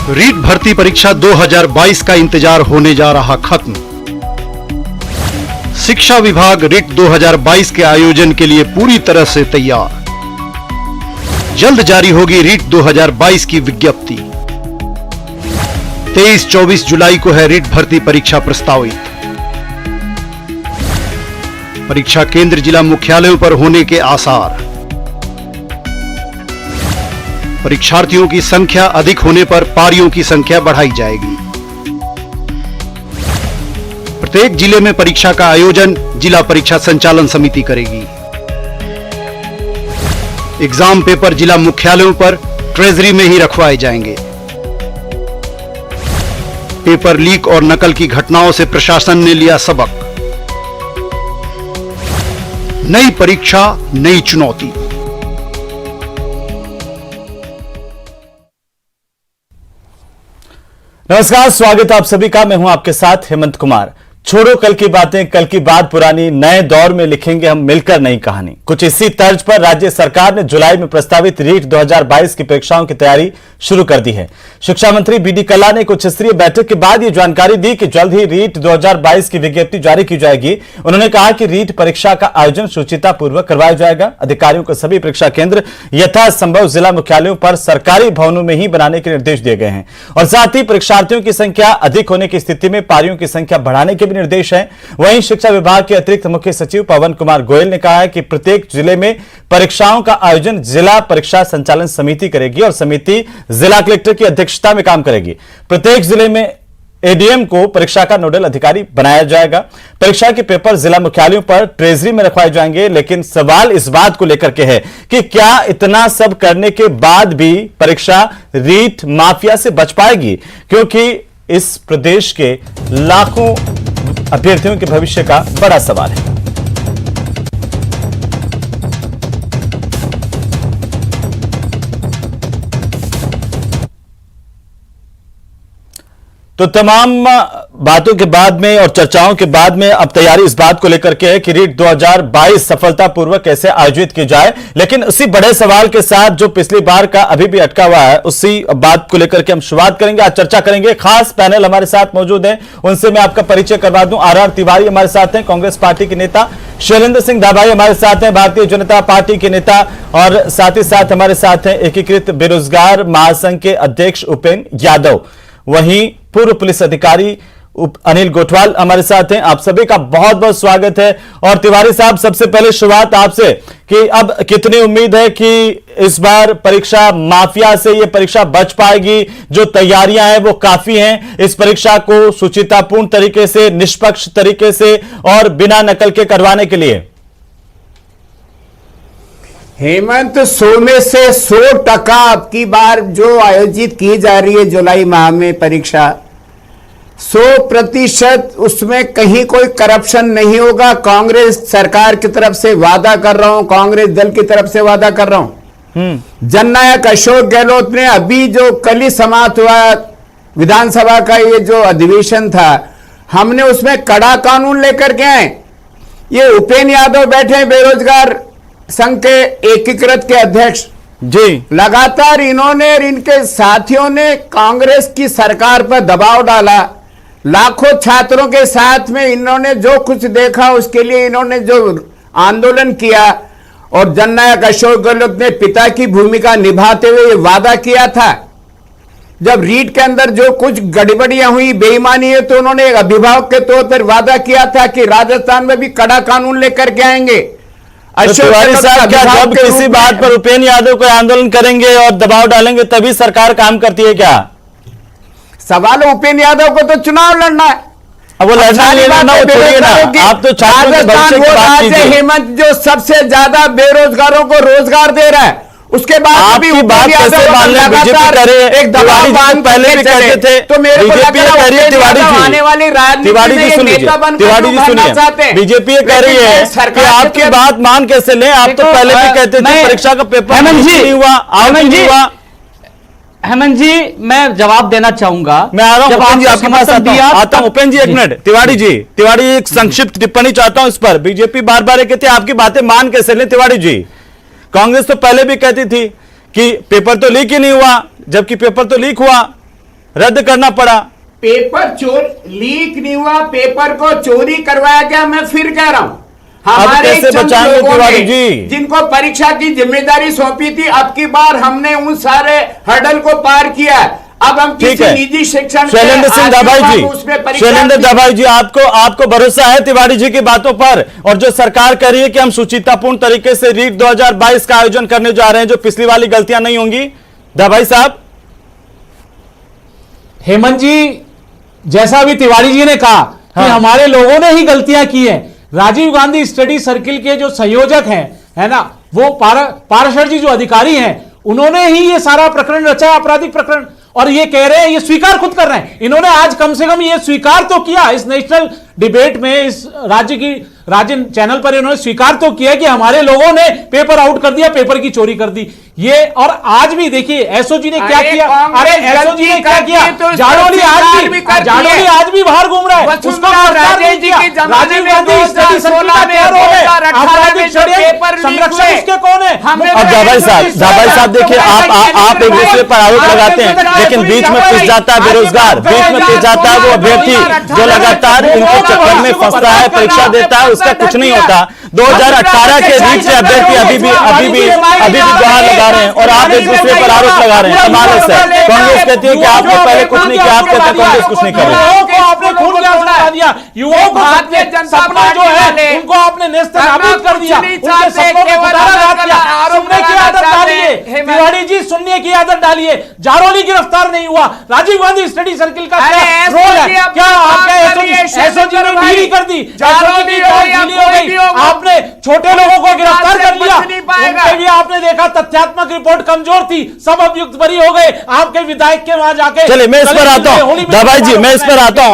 रीट भर्ती परीक्षा 2022 का इंतजार होने जा रहा खत्म। शिक्षा विभाग रीट 2022 के आयोजन के लिए पूरी तरह से तैयार। जल्द जारी होगी रीट 2022 की विज्ञप्ति। 23-24 जुलाई को है रीट भर्ती परीक्षा प्रस्तावित। परीक्षा केंद्र जिला मुख्यालयों पर होने के आसार। परीक्षार्थियों की संख्या अधिक होने पर पारियों की संख्या बढ़ाई जाएगी। प्रत्येक जिले में परीक्षा का आयोजन जिला परीक्षा संचालन समिति करेगी। एग्जाम पेपर जिला मुख्यालयों पर ट्रेजरी में ही रखवाए जाएंगे। पेपर लीक और नकल की घटनाओं से प्रशासन ने लिया सबक। नई परीक्षा, नई चुनौती। नमस्कार, स्वागत है आप सभी का। मैं हूं आपके साथ हेमंत कुमार। छोड़ो कल की बातें, कल की बात पुरानी, नए दौर में लिखेंगे हम मिलकर नई कहानी। कुछ इसी तर्ज पर राज्य सरकार ने जुलाई में प्रस्तावित रीट 2022 की परीक्षाओं की तैयारी शुरू कर दी है। शिक्षा मंत्री बीडी कल्ला ने कुछ स्तरीय बैठक के बाद यह जानकारी दी कि जल्द ही रीट 2022 की विज्ञप्ति जारी की जाएगी। उन्होंने कहा कि रीट परीक्षा का आयोजन शुचिता पूर्वक करवाया जाएगा। अधिकारियों को सभी परीक्षा केंद्र यथासंभव जिला मुख्यालयों पर सरकारी भवनों में ही बनाने के निर्देश दिए गए हैं और साथ ही परीक्षार्थियों की संख्या अधिक होने की स्थिति में पारियों की संख्या बढ़ाने के निर्देश है। वहीं शिक्षा विभाग के अतिरिक्त मुख्य सचिव पवन कुमार गोयल ने कहा है कि प्रत्येक जिले में परीक्षाओं का आयोजन जिला परीक्षा संचालन समिति करेगी और समिति जिला कलेक्टर की अध्यक्षता में काम करेगी। प्रत्येक जिले में एडीएम को परीक्षा का नोडल अधिकारी बनाया जाएगा। परीक्षा के पेपर जिला मुख्यालयों पर ट्रेजरी में रखवाए जाएंगे। लेकिन सवाल इस बात को लेकर के है कि क्या इतना सब करने के बाद भी परीक्षा रीट माफिया से बच पाएगी, क्योंकि इस प्रदेश के लाखों अभ्यर्थियों के भविष्य का बड़ा सवाल है। तो तमाम बातों के बाद में और चर्चाओं के बाद में अब तैयारी इस बात को लेकर के है कि रीट 2022 सफलतापूर्वक कैसे आयोजित की जाए। लेकिन उसी बड़े सवाल के साथ जो पिछली बार का अभी भी अटका हुआ है, उसी बात को लेकर के हम शुरुआत करेंगे। आज चर्चा करेंगे। खास पैनल हमारे साथ मौजूद है, उनसे मैं आपका परिचय करवा दूं। आर तिवारी हमारे साथ हैं, कांग्रेस पार्टी के नेता। शैलेंद्र सिंह दाभाई हमारे साथ हैं, भारतीय जनता पार्टी के नेता। और साथ ही साथ हमारे साथ हैं एकीकृत बेरोजगार महासंघ के अध्यक्ष उपेंद्र यादव। वहीं पूर्व पुलिस अधिकारी अनिल गोठवाल हमारे साथ हैं। आप सभी का बहुत बहुत स्वागत है। और तिवारी साहब, सबसे पहले शुरुआत आपसे कि अब कितनी उम्मीद है कि इस बार परीक्षा माफिया से ये परीक्षा बच पाएगी? जो तैयारियां हैं वो काफी हैं इस परीक्षा को शुचितापूर्ण तरीके से, निष्पक्ष तरीके से और बिना नकल के करवाने के लिए। हेमंत, 100 में से 100% अब की बार जो आयोजित की जा रही है जुलाई माह में परीक्षा, 100% उसमें कहीं कोई करप्शन नहीं होगा। कांग्रेस सरकार की तरफ से वादा कर रहा हूं, कांग्रेस दल की तरफ से वादा कर रहा हूं। जननायक अशोक गहलोत ने अभी जो कल ही समाप्त हुआ विधानसभा का ये जो अधिवेशन था, हमने उसमें कड़ा कानून लेकर के आए। ये उपेंद्र यादव बैठे बेरोजगार संघ के एकीकृत के अध्यक्ष जी, लगातार इन्होंने और इनके साथियों ने कांग्रेस की सरकार पर दबाव डाला। लाखों छात्रों के साथ में इन्होंने जो कुछ देखा उसके लिए इन्होंने जो आंदोलन किया और जननायक अशोक गहलोत ने पिता की भूमिका निभाते हुए ये वादा किया था। जब रीट के अंदर जो कुछ गड़बड़ियां हुई, बेईमानी है, तो उन्होंने एक अभिभावक के तौर पर वादा किया था कि राजस्थान में भी कड़ा कानून लेकर के आएंगे। तिवारी साहब, क्या जब किसी बात पर उपेंद्र यादव को आंदोलन करेंगे और दबाव डालेंगे तभी सरकार काम करती है क्या? सवाल उपेंद्र यादव को तो चुनाव लड़ना है। अब वो लड़ना आप तो राजस्थान वो राज्य हेमंत जो सबसे ज्यादा बेरोजगारों को रोजगार दे रहा है, उसके बाद भी बात कैसे मान ले? बीजेपी करे, एक तिवारी जी पहले भी कहते थे, तो मेरे को लग रहा है तिवारी जी आने वाली तिवारी जी सुनिए, तिवारी जी सुनिए, बीजेपी कह रही है कि आपकी बात मान कैसे ले? आप तो पहले भी कहते थे परीक्षा का पेपर नहीं हुआ, नहीं हुआ। हेमंत जी, मैं जवाब देना चाहूंगा। मैं आ रहा हूं उपेंद्र जी, आपके पास आता हूं। उपेंद्र जी, एक मिनट। तिवारी जी, तिवारी एक संक्षिप्त टिप्पणी चाहता हूं इस पर। बीजेपी बार बार कहती है, आपकी बातें मान कैसे ले? तिवारी जी, कांग्रेस तो पहले भी कहती थी कि पेपर तो लीक ही नहीं हुआ, जबकि पेपर तो लीक हुआ। रद्द करना पड़ा। पेपर चोर लीक नहीं हुआ, पेपर को चोरी करवाया गया। मैं फिर कह रहा हूं, हमारे कैसे चंद बचाएंगे लोगों तिवारी ने जी? जिनको परीक्षा की जिम्मेदारी सौंपी थी, अब की बार हमने उन सारे हर्डल को पार किया है। अब हम ठीक किसी है। निजी शिक्षण शैलेंद्र सिंह दाभाई जी, शैलेंद्र दाभाई जी, आपको भरोसा है तिवारी जी की बातों पर? और जो सरकार कह रही है कि हम सुचितापूर्ण तरीके से रीट 2022 का आयोजन करने जा रहे हैं, जो पिछली वाली गलतियां नहीं होंगी। दाभाई साहब। हेमंत जी, जैसा अभी तिवारी जी ने कहा कि हमारे लोगों ने ही गलतियां की हैं। राजीव गांधी स्टडी सर्किल के जो संयोजक हैं, है ना, वो पाराशर जी जो अधिकारी हैं, उन्होंने ही ये सारा प्रकरण रचा, आपराधिक प्रकरण। और ये कह रहे हैं, ये स्वीकार खुद कर रहे हैं। इन्होंने आज कम से कम ये स्वीकार तो किया इस नेशनल डिबेट में, इस राज्य चैनल पर इन्होंने स्वीकार तो किया कि हमारे लोगों ने पेपर आउट कर दिया, पेपर की चोरी कर दी। ये और आज भी देखिए एसओजी ने क्या किया। अरे एसओजी ने क्या किया? जाड़ोली आज भी बाहर घूम रहा है, उसको गिरफ्तार नहीं किया। राजीव गांधी स्टडी सर्किल का क्या रोल है? आपराधिक षड्यंत्र संरक्षक उसके कौन है? अब दाभाई साहब देखिए, आप एक दूसरे पर आरोप लगाते हैं, लेकिन बीच में पिस जाता है बेरोजगार, बीच में पिस जाता है वो अभ्यर्थी जो लगातार इनके चक्कर में फंसता है, परीक्षा देता है, उसका कुछ नहीं होता। 2018 के रीट से अभ्यर्थी अभी भी गुहार लगा रहे हैं और आप एक दूसरे पर आरोप लगा रहे हैं। कमाल से कांग्रेस कहती है कि आपने पहले कुछ नहीं किया, आप कहते हैं कांग्रेस कुछ नहीं कर रही। युवाओं को आपने खून का आंसू दिया, युवाओं को सपना जो है उनको आपने नेस्तनाबूद कर दिया, उनके सपनों को उतारा किया। सुनने की आदत डालिए तिवारी जी, सुनने की आदत डालिए। जाड़ोली गिरफ्तार नहीं हुआ, राजीव गांधी स्टडी सर्किल का क्या रोल है? क्या आपके एसओजी ने ढीली कर दी? ढीली हो गई, आपने छोटे लोगों को गिरफ्तार कर लिया, उनके भी आपने देखा तथ्यात्मक रिपोर्ट कमजोर थी, सब अभियुक्त बरी हो गए। आपके विधायक के वहां जाके चलिए मैं इस पर आता हूं, दाभाई जी मैं इस पर आता हूं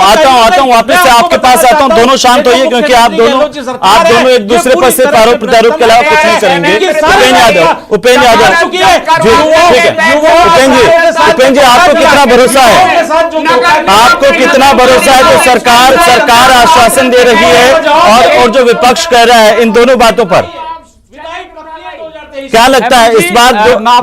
वापस से आपके पास आता हूं। दोनों शांत होइए, क्योंकि आप दोनों एक दूसरे पर सिर्फ आरोप प्रत्यारोप के अलावा कुछ नहीं करेंगे। उपेंद्र यादव जी, ठीक है। उपेंद्र जी, आपको कितना भरोसा है? आपको कितना भरोसा है जो सरकार आश्वासन दे रही है और जो विपक्ष कह रहा है, इन दोनों बातों पर क्या लगता है? इस बार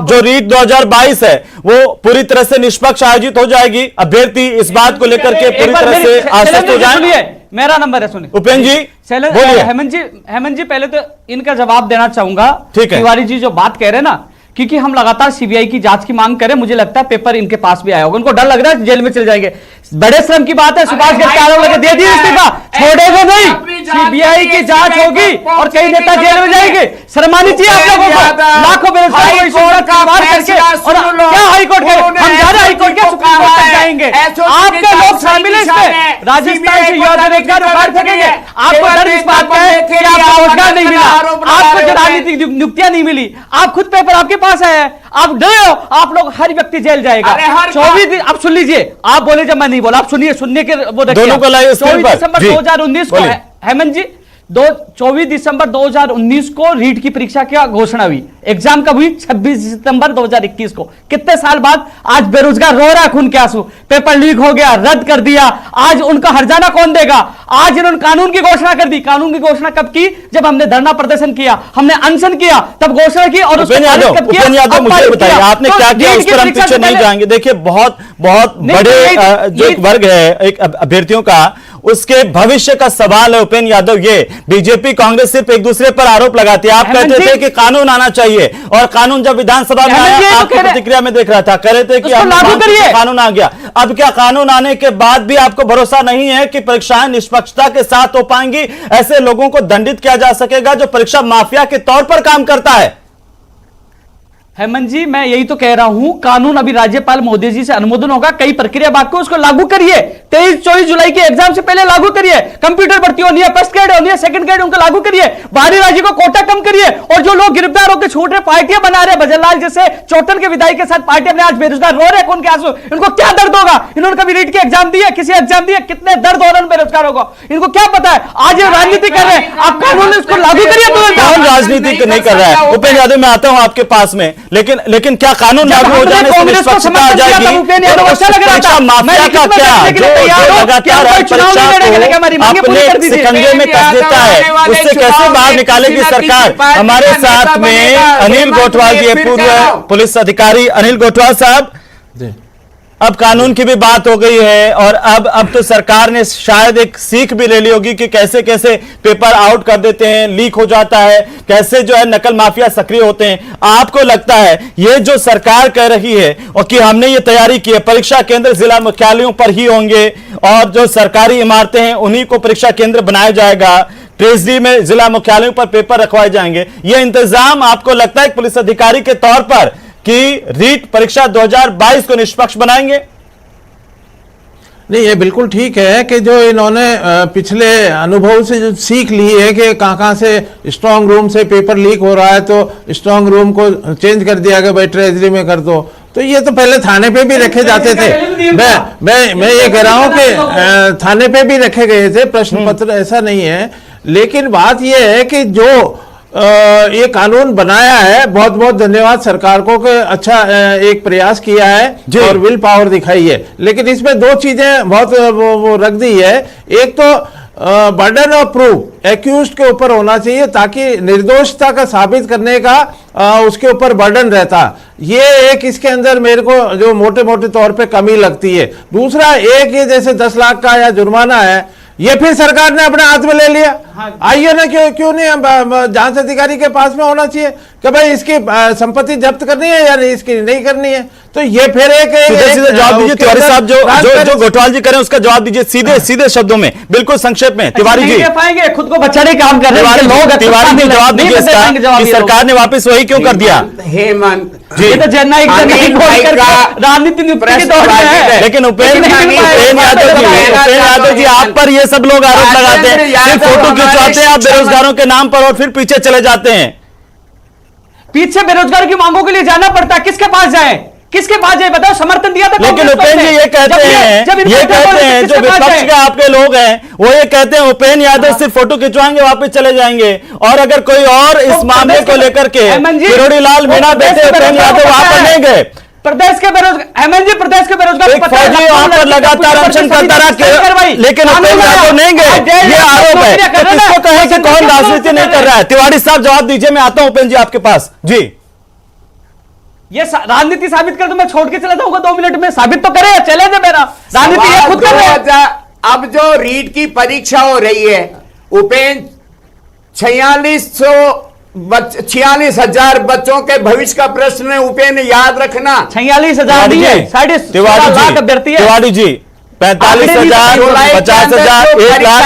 जो रीट 2022 है वो पूरी तरह से निष्पक्ष आयोजित हो जाएगी? अभ्यर्थी इस बात को लेकर के पूरी तरह से आश्वस्त हो जाएंगे? मेरा नंबर है, सुनिए उपेंद्र जी बोलिए। हेमंत जी पहले तो इनका जवाब देना चाहूंगा। ठीक है। तिवारी जी जो बात कह रहे हैं ना, क्योंकि हम लगातार सीबीआई की जांच की मांग करें, मुझे लगता है पेपर इनके पास भी आया होगा, उनको डर लग रहा है जेल में चले जाएंगे। बड़े श्रम की बात है, सुभाष के आरोप लगे, दे दिए इस्तीफा, छोड़ेगा नहीं। सीबीआई की जांच होगी और कई नेता जेल में जाएंगे। शर्मानी चाहिए आप लोगों को। लाखों बेरोजगार हाईकोर्ट के हम जा रहे, हाईकोर्ट के सुप्रीम कोर्ट तक जाएंगे। आपके लोग शामिल है इसमें, राजस्थान से युवा बेरोजगार उखाड़ फेंकेंगे। आपको डर इस बात का है कि आपको रोजगार नहीं मिला, आपको राजनीतिक नियुक्तियां नहीं मिली, आप खुद पेपर आपके पास है, आप डरे हो, आप लोग हर व्यक्ति जेल जाएगा। 24 दिन आप सुन लीजिए, आप बोले जब मैं नहीं बोला, आप सुनने के वो दोनों को लाइए स्क्रीन पर। 24 दिसंबर 2019 को हेमंत जी 24 दिसंबर 2019 को रीट की परीक्षा की घोषणा हुई। एग्जाम कब हुई? 26 सितंबर 2021 को। कितने साल बाद आज बेरोजगार रो रहा है खून के आंसू, पेपर लीक हो गया, रद्द कर दिया। आज उनका हर्जाना कौन देगा? आज इन्होंने कानून की घोषणा कर दी। कानून की घोषणा कब की? जब हमने धरना प्रदर्शन किया, हमने अनशन किया, तब घोषणा की। और उपेंद्र यादव मुझे बताइए आपने क्या किया, उस पर हम पीछे नहीं जाएंगे। देखिए बहुत बड़े जो एक वर्ग है एक अभ्यर्थियों का, उसके भविष्य का सवाल है। उपेंद्र यादव, ये बीजेपी कांग्रेस सिर्फ एक दूसरे पर आरोप लगाती है। आप कहते थे कि कानून आना चाहिए, और कानून जब विधानसभा में आया, आपकी प्रतिक्रिया में देख रहा था, कह रहे थे कि कानून आ गया। अब क्या कानून आने के बाद भी आपको भरोसा नहीं है कि परीक्षाएं निष्पक्षता के साथ हो पाएंगी? ऐसे लोगों को दंडित किया जा सकेगा जो परीक्षा माफिया के तौर पर काम करता है? हेमंत जी मैं यही तो कह रहा हूं, कानून अभी राज्यपाल महोदय जी से अनुमोदन होगा, कई प्रक्रिया बाकी, उसको लागू करिए। 23-24 जुलाई के एग्जाम से पहले लागू करिए। कंप्यूटर भर्ती होनी है, फर्स्ट ग्रेड होनी है, सेकंड ग्रेड, उनको लागू करिए। बाहरी राज्य को कोटा कम करिए। और जो लोग गिरफ्तार होकर छूट रहे, पार्टियां बना रहे, भजनलाल जैसे चौटन के विधायक के साथ पार्टी अपने आज बेरोजगार रो रहे, कौन के आंसू, इनको क्या दर्द होगा? इन्होंने कभी रीट की एग्जाम दी है? किसी एग्जाम दी है? कितने दर्द हो रहे हैं बेरोजगार होगा, इनको क्या पता है? आज ये राजनीति कर रहे हैं, आप कानून इसको लागू करिए। कौन राजनीति नहीं कर रहा है? उपेंद्र यादव मैं आता हूं आपके पास में, लेकिन क्या कानून लागू हो जाने से निष्पक्षता आ जाएगी? परीक्षा माफिया का क्या, जो लगातार परीक्षा को अपने शिकंजे में कस देता है, उससे कैसे बाहर निकालेगी सरकार? हमारे साथ में अनिल गोठवाल जी, पूर्व पुलिस अधिकारी। अनिल गोठवाल साहब, अब कानून की भी बात हो गई है और अब तो सरकार ने शायद एक सीख भी ले ली होगी कि कैसे कैसे पेपर आउट कर देते हैं, लीक हो जाता है, कैसे जो है नकल माफिया सक्रिय होते हैं। आपको लगता है ये जो सरकार कह रही है और कि हमने ये तैयारी की है, परीक्षा केंद्र जिला मुख्यालयों पर ही होंगे और जो सरकारी इमारतें हैं उन्हीं को परीक्षा केंद्र बनाया जाएगा, ट्रेजरी में जिला मुख्यालयों पर पेपर रखवाए जाएंगे, ये इंतजाम आपको लगता है पुलिस अधिकारी के तौर पर कि रीट परीक्षा 2022 को निष्पक्ष बनाएंगे? नहीं, ये बिल्कुल ठीक है कि जो इन्होंने पिछले अनुभव से जो सीख ली है कि कहाँ से स्ट्रांग रूम से पेपर लीक हो रहा है तो स्ट्रांग रूम को चेंज कर दिया कि भाई ट्रेजरी में कर दो, तो ये तो पहले थाने पे भी रखे जाते थे। मैं ये कह रहा हूं कि थाने पे भी रखे गए थे प्रश्न पत्र, ऐसा नहीं है। लेकिन बात यह है कि जो ये कानून बनाया है, बहुत बहुत धन्यवाद सरकार को कि अच्छा एक प्रयास किया है और विल पावर दिखाई है। लेकिन इसमें दो चीजें बहुत वो रख दी है। एक तो बर्डन ऑफ प्रूफ एक्यूज्ड के ऊपर होना चाहिए ताकि निर्दोषता का साबित करने का उसके ऊपर बर्डन रहता। ये एक इसके अंदर मेरे को जो मोटे मोटे तौर पे कमी लगती है। दूसरा एक ये जैसे 10 लाख का या जुर्माना है, ये फिर सरकार ने अपने हाथ में ले लिया। आइए ना, क्यों नहीं जांच अधिकारी के पास में होना चाहिए कि भाई इसकी संपत्ति जब्त करनी है या इसकी नहीं करनी है। तो ये फिर एक सीधे जवाब दीजिए तिवारी साहब, जो घोटाल जी करें उसका जवाब दीजिए सीधे सीधे शब्दों में, बिल्कुल संक्षेप में। तिवारी जी पाएंगे, खुद को बचाने काम कर रहे हैं लोग। तिवारी जी जवाब दीजिए इसका कि सरकार ने वापस वही क्यों कर दिया? हेमंत जी, तो जननायक राजनीति नियुक्ति के दौर में है। लेकिन उपेंद्र यादव जी आप पर ये सब लोग आरोप लगाते हैं, सिर्फ फोटो खिंचवाते हैं आप बेरोजगारों के नाम पर और फिर पीछे चले जाते हैं। पीछे बेरोजगार की मांगों के लिए जाना पड़ता है, किसके पास जाए, किसके पास जाए बताओ? समर्थन दिया था। लेकिन उपेंद्र जी ये कहते हैं जो विपक्ष के आपके लोग हैं वो ये कहते हैं उपेंद्र यादव सिर्फ फोटो खिंचवाएंगे वापस चले जाएंगे, और अगर कोई और इस मामले को लेकर के किरोड़ी लाल मीणा बैठे उपेंद्र यादव वहां पर नहीं गए। प्रदेश के बेरोजगार हेमंत जी, प्रदेश के बेरोजगार फौजी वहां पर लगातार अनशन करता रहा, लेकिन उपेंद्र यादव नहीं गए, ये आरोप है। तो किसको कहे कि कौन राजनीति नहीं कर रहा है? तिवारी साहब जवाब दीजिए, मैं आता हूं उपेंद्र जी आपके पास। जी, ये राजनीति साबित कर दो, मैं छोड़ के चला जाऊंगा 2 मिनट में। साबित तो करे, चले दे मेरा राजनीति ये खुद कर रहे हैं। अब जो रीट की परीक्षा हो रही है, उपेंद्र 46,000 बच्चों के भविष्य का प्रश्न उपेंद्र याद रखना। 46,000 लाख अभ्यर्थी है। तिवारी जी 45,000, 50,000, 1 लाख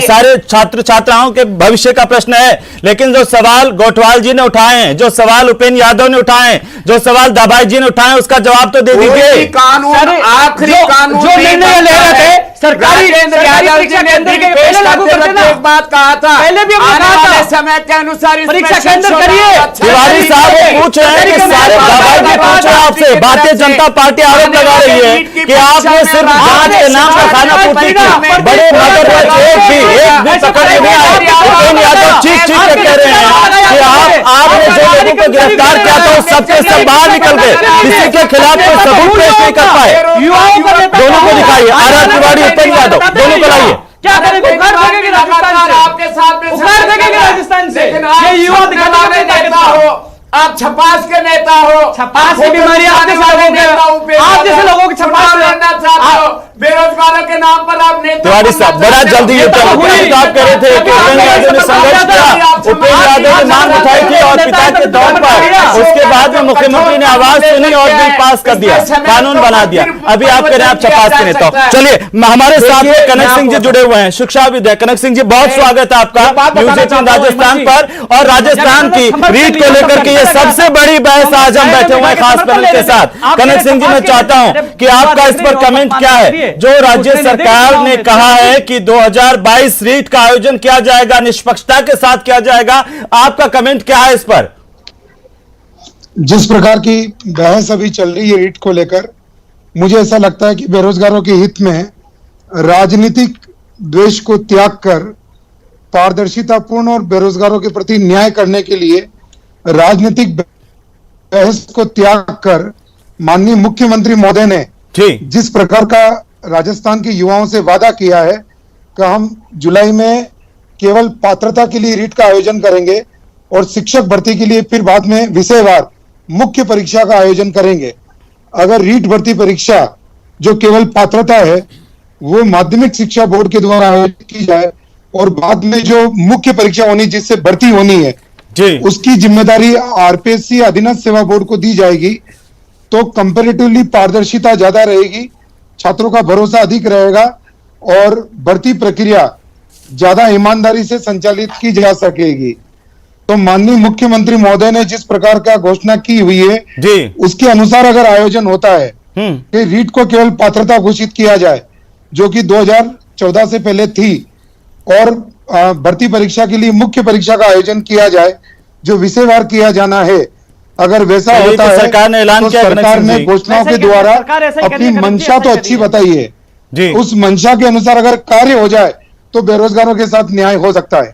सारे छात्र छात्राओं के भविष्य का प्रश्न है। लेकिन जो सवाल गोठवाल जी ने उठाए हैं, जो सवाल उपेंद्र यादव ने उठाए हैं, जो सवाल दबाई जी ने उठाए, उसका जवाब तो दे दीजिए। कानून आखिरी कानून जो निर्णय ले रहे थे सरकारी परीक्षा केंद्र के पहले लागू कर देना। एक बात कहा था, पहले भी आने वाले समय के अनुसार परीक्षा केंद्र करिए। तिवारी साहब वो पूछ रहे हैं कि सारे दबाई जी पूछ रहे हैं आपसे, भारतीय जनता पार्टी आरोप लगा रही है कि आपने सिर्फ जांच के नाम पर खाना पूर्ति की, बड़े मगरमच्छ एक भी पकड़ में नहीं आए। उपेंद्र यादव चीख चीख के कह रहे हैं कि आपने जो लोगों को गिरफ्तार किया था वो सबके सब बाहर निकल गए, किसी के खिलाफ कोई सबूत पेश नहीं कर पाए। दोनों को दिखाइए, आर तिवारी उपेंद्र यादव दोनों को लाइए। क्या करेंगे? उखाड़ फेंकेंगे राजस्थान से, आपके साथ में उखाड़ फेंकेंगे राजस्थान से। ये युवा दिखाने नेता हो, आप छपास के नेता हो, छपास की बीमारी आपके साथ हो गया। आप जैसे लोगों की छपास करना चाहते हो, बेरोजगारों के नाम पर आप नेता। तिवारी साहब बड़ा जल्दी ये तो आप कह रहे थे कि उपेंद्र यादव ने संघर्ष किया, उपेंद्र यादव ने मांग उठाई थी और पिता के तौर पर उसके बाद में मुख्यमंत्री ने आवाज सुनी और बिल पास कर दिया, कानून बना दिया। अभी आप कह रहे हैं आप छपास के नेता हो। चलिए हमारे साथ में कनक सिंह जी जुड़े हुए हैं, शिक्षाविद है। कनक सिंह जी बहुत स्वागत है आपका न्यूज 18 राजस्थान पर। और राजस्थान की रीट को लेकर के सबसे बड़ी बहस आज हम बैठे हुए हैं खास पैनल के साथ। कनक सिंह जी मैं चाहता हूं कि आपका इस पर कमेंट क्या है? जो राज्य सरकार ने कहा है कि 2022 रीट का आयोजन किया जाएगा, निष्पक्षता के साथ किया जाएगा, आपका कमेंट क्या है इस पर? जिस प्रकार की बहस अभी चल रही है रीट को लेकर, मुझे ऐसा लगता है कि बेरोजगारों के हित में राजनीतिक द्वेष को त्याग कर पारदर्शितापूर्ण और बेरोजगारों के प्रति न्याय करने के लिए राजनीतिक बहस को त्याग कर माननीय मुख्यमंत्री महोदय ने जिस प्रकार का राजस्थान के युवाओं से वादा किया है कि हम जुलाई में केवल पात्रता के लिए रीट का आयोजन करेंगे और शिक्षक भर्ती के लिए फिर बाद में विषयवार मुख्य परीक्षा का आयोजन करेंगे। अगर रीट भर्ती परीक्षा जो केवल पात्रता है वो माध्यमिक शिक्षा बोर्ड के द्वारा आयोजित की जाए और बाद में जो मुख्य परीक्षा होनी जिससे भर्ती होनी है जी उसकी जिम्मेदारी आरपीएससी अधीनस्थ सेवा बोर्ड को दी जाएगी तो कंपैरेटिवली पारदर्शिता ज्यादा रहेगी, छात्रों का भरोसा अधिक रहेगा और भर्ती प्रक्रिया ज्यादा ईमानदारी से संचालित की जा सकेगी। तो माननीय मुख्यमंत्री महोदय ने जिस प्रकार का घोषणा की हुई है जी उसके अनुसार अगर आयोजन होता है हम्म कि रीट को केवल पात्रता घोषित किया जाए जो कि 2014 से पहले थी और भर्ती परीक्षा के लिए मुख्य परीक्षा का आयोजन किया जाए जो विषयवार किया जाना है, अगर वैसा चलिए, होता तो है सरकार ने ऐलान तो किया सरकार कनेक्शन ने जी। घोषणाओं के ऐसा ही द्वारा सरकार ऐसा ही अपनी करती है, मंशा तो ऐसा अच्छी करिए। बताई है जी उस मंशा के अनुसार अगर कार्य हो जाए तो बेरोजगारों के साथ न्याय हो सकता है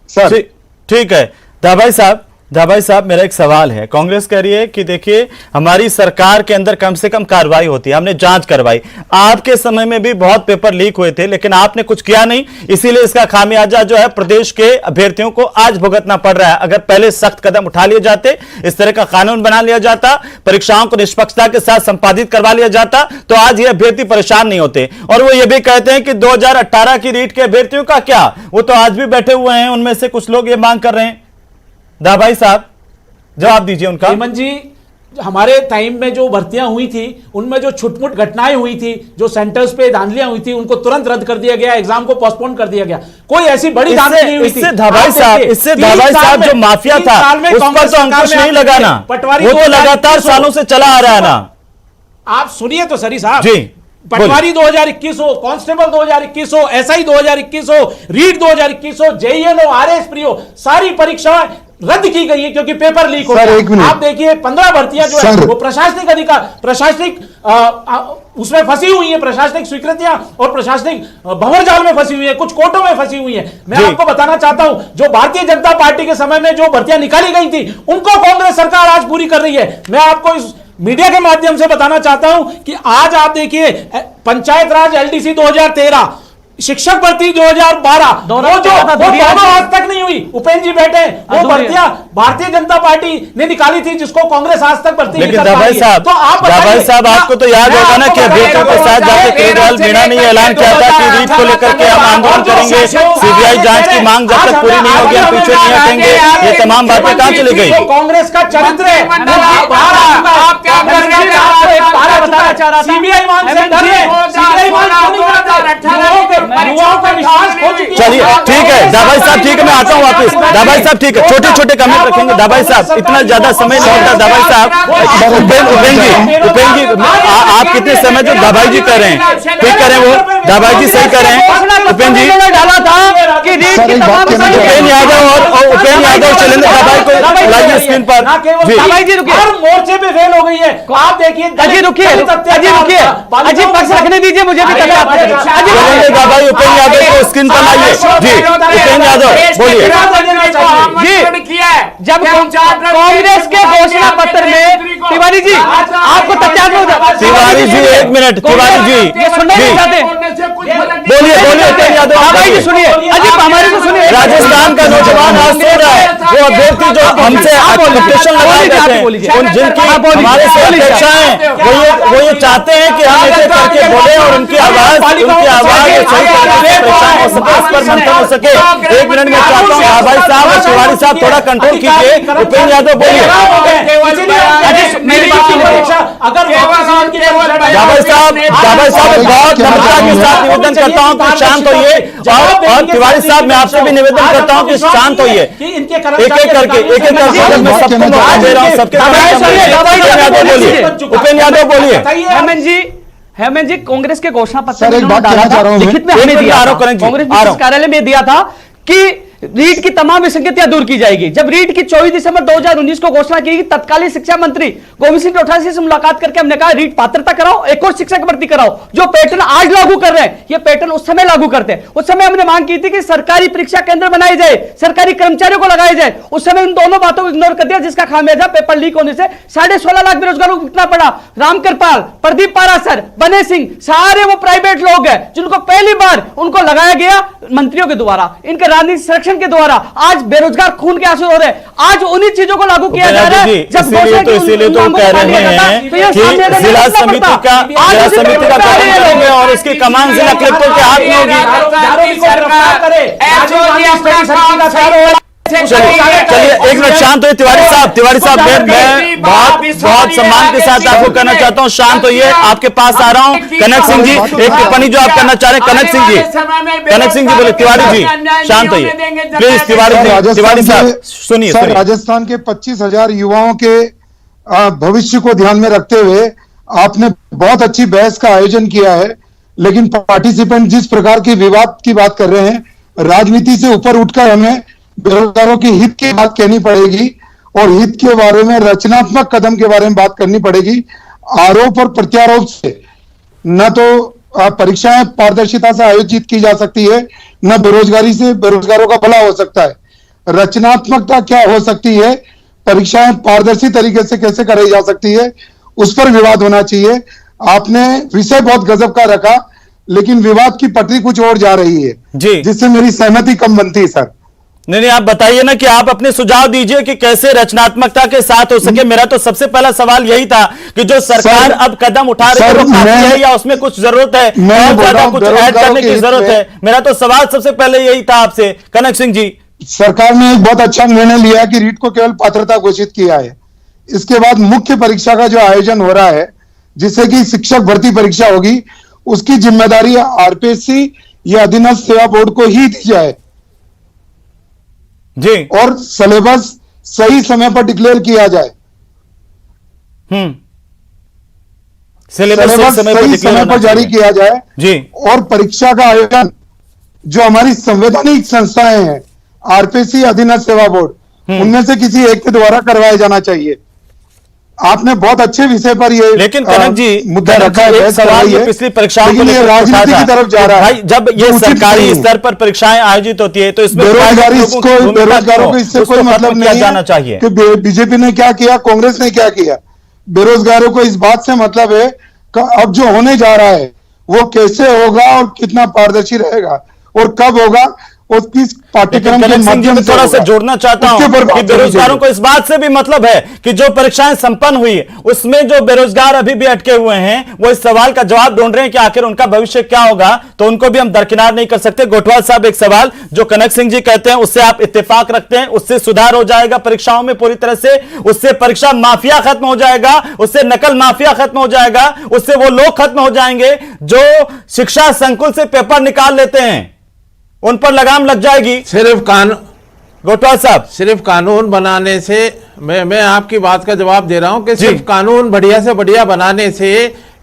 सर। ठीक है। दाभाई साहब मेरा एक सवाल है। कांग्रेस कह रही है कि देखिए हमारी सरकार के अंदर कम से कम कार्रवाई होती है, हमने जांच करवाई। आपके समय में भी बहुत पेपर लीक हुए थे लेकिन आपने कुछ किया नहीं, इसीलिए इसका खामियाजा जो है प्रदेश के अभ्यर्थियों को आज भुगतना पड़ रहा है। अगर पहले सख्त कदम उठा लिए जाते, इस तरह का कानून बना लिया जाता, परीक्षाओं को निष्पक्षता के साथ संपादित करवा लिया जाता तो आज ये अभ्यर्थी परेशान नहीं होते। और वो ये भी कहते हैं कि 2018 की रीट के अभ्यर्थियों का क्या, वो तो आज भी बैठे हुए हैं, उनमें से कुछ लोग ये मांग कर रहे हैं। दाभाई साहब जवाब दीजिए उनका। हेमंत जी, हमारे टाइम में जो भर्तियां हुई थी उनमें जो छुटमुट घटनाएं हुई थी, जो सेंटर्स पे धांधलियां हुई थी, उनको तुरंत रद्द कर दिया गया, एग्जाम को पोस्टपोन कर दिया गया। कोई ऐसी बड़ी धांधली नहीं हुई थी। इससे धाभाई साहब जो माफिया था उस पर तो अंकुश नहीं लगाना, वो तो लगातार सालों से चला आ रहा है ना। आप सुनिए तो सरी साहब जी पटवारी 2021 हो, कांस्टेबल 2021 हो, एसआई 2021 हो, रीट 2021 हो, जेईएन हो, आरएस प्री हो, सारी परीक्षाएं रद्द की गई है क्योंकि पेपर लीक हो गया। आप देखिए 15 भर्तियां जो है वो प्रशासनिक अधिकार, प्रशासनिक उसमें फंसी हुई है, प्रशासनिक स्वीकृतियां और प्रशासनिक भंवरजाल में फंसी हुई है, कुछ कोर्टों में फंसी हुई है। मैं आपको बताना चाहता हूं जो भारतीय जनता पार्टी के समय में जो भर्तियां निकाली गई थी उनको कांग्रेस सरकार आज पूरी कर रही है। मैं आपको इस मीडिया के माध्यम से बताना चाहता हूं कि आज आप देखिए पंचायत राज एलडीसी 2013, शिक्षक भर्ती 2012, वो आज तक नहीं हुई। उपेंद्र जी बैठे, वो भर्तियां भारतीय जनता पार्टी ने निकाली थी जिसको कांग्रेस आज तक भर्ती नहीं कर पाई है। तो दाभाई साहब आपको तो याद होगा ना कि अभ्यर्थियों के साथ जाकर केजरीवाल मीणा ने ऐलान किया था कि रीट को लेकर के हम आंदोलन करेंगे, सीबीआई जांच की मांग जब तक पूरी नहीं होगी हम पीछे नहीं हटेंगे। ये तमाम बातें कहां चली गई? कांग्रेस का चरित्र है। सीबीआई मांग से डर है, सीबीआई मांग चलिए ठीक है दाभाई साहब, ठीक है मैं आता हूं वापस। दाभाई साहब ठीक है, छोटे छोटे कमेंट रखेंगे। दाभाई साहब इतना ज्यादा समय नहीं होता। दाभाई साहब उपेंद्र जी आप कितने समय जो दाभाई जी कह रहे हैं ठीक कह रहे हैं, वो दाभाई जी सही कह रहे हैं। उपेंद्र जी डाला था कि उपेंद्र यादव और उपेंद्र यादव शैलेंद्र दाभाई को लाइए स्क्रीन पर। दाभाई जी रुकिए, हर मोर्चे पे फेल हो गई है। आप देखिए अजी रुकिए, अजी पक्ष रखने दीजिए, मुझे भी भाई उपेंद्र यादव को स्क्रीन पर लाइए। जी उपेंद्र यादव बोलिए। जी जब कांग्रेस के घोषणा पत्र में तिवारी जी आपको तिवारी जी एक मिनट, तिवारी जी ये सुनना नहीं चाहते, बोलिए उपेंद्र यादव भाई जी सुनिए, अजी हमारे से सुनिए। राजस्थान का नौजवान आज सो रहा है, वो अभ्यर्थी जो हमसे एक्सपेक्टेशन लगाए जाते हैं, उन जिनकी हमारे से अपेक्षाएं वो ये चाहते हैं कि हम एक करके बोले और उनकी आवाज सही तरीके से परेशान हो सके, उस पर मंथन हो सके। एक मिनट में चाहता हूँ दाभाई साहब और तिवारी साहब थोड़ा कंट्रोल कीजिए। उपेंद्र यादव बोलिए। दाभाई साहब बहुत नम्रता के साथ निवेदन करता हूँ कि शांत होइए, और तिवारी साहब मैं आपसे भी निवेदन करता हूँ कि शांत होइए। एक एक करके मैं सबको मौका दे रहा हूँ, सबके बोलिए। उपेंद्र यादव बोलिए। हेमंत जी कांग्रेस के घोषणा पत्र सर, एक बात कहना चाह रहा हूं, लिखित में हमें दिया था, कांग्रेस कार्यालय में दिया था कि रीट की तमाम विसंगतियां दूर की जाएगी। जब रीट की 24 दिसंबर 2019 को घोषणा की, तत्कालीन शिक्षा मंत्री गोविंद सिंह डोटासरा से मुलाकात करके हमने कहा रीट पात्रता कराओ, एक और शिक्षक भर्ती कराओ। जो पैटर्न आज लागू कर रहे हैं ये पैटर्न उस समय लागू करते हैं। उस समय हमने मांग की थी कि सरकारी परीक्षा केंद्र बनाए जाए, सरकारी कर्मचारियों को लगाए जाए। उस समय उन दोनों बातों को इग्नोर कर दिया, जिसका खामियाजा पेपर लीक होने से 16.5 लाख बेरोजगारों को भुगतना पड़ा। राम कृपाल, प्रदीप पारासर, बने सिंह, सारे वो प्राइवेट लोग हैं जिनको पहली बार उनको लगाया गया मंत्रियों के द्वारा। इनके राजनीतिक आरक्षण के द्वारा आज बेरोजगार खून के आंसू हो रहे हैं, आज उन्हीं चीजों को लागू किया जा रहा है। जब इसीलिए तो कह रहे हैं कि जिला समिति का कार्य करेंगे और उसकी कमान जिला कलेक्टर के हाथ में होगी। चलिए एक मिनट शांत होइए तिवारी साहब मैं बहुत सम्मान के साथ आपको कहना चाहता हूं, शांत होइए, आपके पास आ रहा हूं। कनक सिंह जी, एक टिप्पणी जो आप करना चाह रहे हैं, कनक सिंह जी बोले। तिवारी जी शांत होइए प्लीज। तिवारी साहब सुनिए। राजस्थान के 25,000 युवाओं के भविष्य को ध्यान में रखते हुए आपने बहुत अच्छी बहस का आयोजन किया है, लेकिन पार्टिसिपेंट जिस प्रकार की विवाद की बात कर रहे हैं, राजनीति से ऊपर उठकर हमें बेरोजगारों के हित की बात कहनी पड़ेगी और हित के बारे में रचनात्मक कदम के बारे में बात करनी पड़ेगी। आरोप और प्रत्यारोप से न तो परीक्षाएं पारदर्शिता से आयोजित की जा सकती है, न बेरोजगारी से बेरोजगारों का भला हो सकता है। रचनात्मकता क्या हो सकती है, परीक्षाएं पारदर्शी तरीके से कैसे कराई जा सकती है, उस पर विवाद होना चाहिए। आपने विषय बहुत गजब का रखा, लेकिन विवाद की पटरी कुछ और जा रही है जी, जिससे मेरी सहमति कम बनती है। सर नहीं आप बताइए ना कि आप अपने सुझाव दीजिए कि कैसे रचनात्मकता के साथ हो सके। मेरा तो सबसे पहला सवाल यही था कि जो सरकार अब कदम उठा रही है वो काफी है या उसमें कुछ जरूरत है, और ज्यादा कुछ ऐड करने की जरूरत है? मेरा तो सवाल सबसे पहले यही था आपसे, कनक सिंह जी। सरकार ने एक बहुत अच्छा निर्णय लिया कि रीट को केवल पात्रता घोषित किया है। इसके बाद मुख्य परीक्षा का जो आयोजन हो रहा है, जिससे कि शिक्षक भर्ती परीक्षा होगी, उसकी जिम्मेदारी आरपीएससी या अधीनस्थ सेवा बोर्ड को ही दी जाए जी, और सिलेबस सही समय पर डिक्लेयर किया जाए। सिलेबस सही समय पर जारी किया जाए जी, और परीक्षा का आयोजन जो हमारी संवैधानिक संस्थाएं हैं, आरपीएससी, अधीनस्थ सेवा बोर्ड, उनमें से किसी एक के द्वारा करवाया जाना चाहिए। आपने बहुत अच्छे विषय पर ये लेकिन कनक जी मुद्दा रखा है। सवाल ये पिछली परीक्षाओं को लेकर राजनीति की तरफ जा रहा है। भाई जब ये सरकारी स्तर पर परीक्षाएं आयोजित होती है तो इसमें बेरोजगारों को इससे कोई मतलब नहीं जाना चाहिए कि बीजेपी ने क्या किया, कांग्रेस ने क्या किया। बेरोजगारों को इस बात से मतलब है कि अब जो होने जा रहा है वो कैसे होगा और कितना पारदर्शी रहेगा और कब होगा और किस पाठ्यक्रम के माध्यम से। थोड़ा सा जोड़ना चाहता हूं कि बेरोजगारों को इस बात से भी मतलब है कि जो परीक्षाएं संपन्न हुई उसमें जो बेरोजगार अभी भी अटके हुए हैं वो इस सवाल का जवाब ढूंढ रहे हैं कि आखिर उनका भविष्य क्या होगा, तो उनको भी हम दरकिनार नहीं कर सकते। गोठवाल साहब, एक सवाल जो कनक सिंह जी कहते हैं उससे आप इत्तेफाक रखते हैं, उससे सुधार हो जाएगा परीक्षाओं में पूरी तरह से, उससे परीक्षा माफिया खत्म हो जाएगा, उससे नकल माफिया खत्म हो जाएगा, उससे वो लोग खत्म हो जाएंगे जो शिक्षा संकुल से पेपर निकाल लेते हैं, उन पर लगाम लग जाएगी। सिर्फ कानून, गोठवाल साहब, सिर्फ कानून बनाने से मैं आपकी बात का जवाब दे रहा हूं कि सिर्फ कानून बढ़िया से बढ़िया बनाने से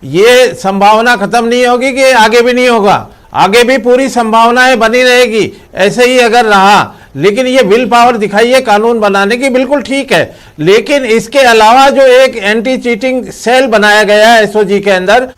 ये संभावना खत्म नहीं होगी कि आगे भी नहीं होगा, आगे भी पूरी संभावनाएं बनी रहेगी ऐसे ही अगर रहा। लेकिन ये विल पावर दिखाइए कानून बनाने की, बिल्कुल ठीक है, लेकिन इसके अलावा जो एक एंटी चीटिंग सेल बनाया गया है एसओजी के अंदर,